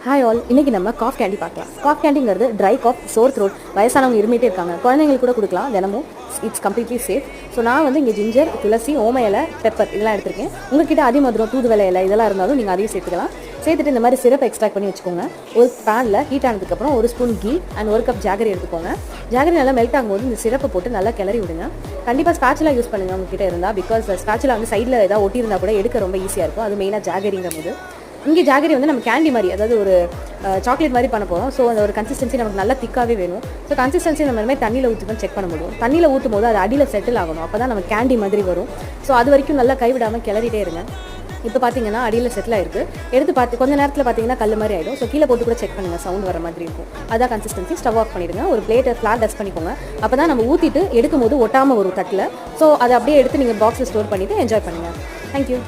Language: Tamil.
ஹாய் ஆல், இன்னைக்கு நம்ம காஃப் கேண்டி பார்க்கலாம். காஃப் கேண்டிங்கிறது ட்ரை காஃப், சோர் த்ரோட், வயசானவங்க இருமிட்டே இருக்காங்க, குழந்தைங்களுக்கு கூட கொடுக்கலாம் தினமும். It's completely safe. ஸோ நான் வந்து இங்கே ஜிஞ்சர், துளசி, ஓம இலை, பெப்பர் இதெல்லாம் எடுத்திருக்கேன். உங்ககிட்ட அதிமதுரம், தூதுவளை இலை இதெல்லாம் இருந்தாலும் நீங்கள் அதையும் சேர்த்துக்கலாம். சேர்த்துட்டு இந்த மாதிரி சிரப் எக்ஸ்ட்ராக்ட் பண்ணி வச்சுக்கோங்க. ஒரு பேனில் ஹீட் ஆனதுக்கப்புறம் ஒரு ஸ்பூன் கீ அண்ட் ஒரு கப் ஜாகரி எடுத்துக்கோங்க. ஜாகரி நல்லா மெல்ட் ஆகும்போது இந்த சிரப்பை போட்டு நல்லா கிளறி விடுங்க. கண்டிப்பாக ஸ்பேச்சுலா யூஸ் பண்ணுங்கள் உங்ககிட்ட இருந்தால். பிகாஸ் ஸ்பேச்சுலா வந்து சைடில் ஏதாவது ஒட்டியிருந்தால் கூட எடுக்க ரொம்ப ஈஸியாக இருக்கும். அது மெயினாக ஜாகரிங்கிற போது. இங்கே ஜாகரி வந்து நம்ம கேண்டி மாதிரி, அதாவது ஒரு சாக்லேட் மாதிரி பண்ண போகிறோம். ஸோ அந்த ஒரு கன்சிஸ்டன்சி நமக்கு நல்லா திக்காகவே வேணும். ஸோ கன்சிஸ்டன்சி நம்ம மாதிரி தண்ணியில் ஊற்றி தான் செக் பண்ண முடியும். தண்ணியில் ஊற்றும் போது அது அடியில் செட்டில் ஆகணும். அப்போ தான் நம்ம கேண்டி மாதிரி வரும். ஸோ அது வரைக்கும் நல்லா கைவிடாமல் கிளறிட்டே இருங்க. இப்போ பார்த்தீங்கன்னா அடியில் செட்டில் ஆயிருக்கு. எடுத்து பார்த்து கொஞ்சம் நேரத்தில் பார்த்தீங்கன்னா கல் மாதிரி ஆகிடும். ஸோ கீழே போட்டு கூட செக் பண்ணுங்கள், சவுண்ட் வர மாதிரி இருக்கும். அதான் கன்சிஸ்டன்சி. ஸ்டவ் ஆஃப் பண்ணிடுங்க. ஒரு பிளேட்டை ஃப்ளாட் டஸ்ட் பண்ணிக்கோங்க. அப்போ தான் நம்ம ஊற்றிட்டு எடுக்கும் போது ஒட்டாமல் வரும் தட்டில். ஸோ அதை அப்படியே எடுத்து நீங்கள் பாக்ஸில் ஸ்டோர் பண்ணிவிட்டு என்ஜாய் பண்ணுங்கள். தேங்க்யூ.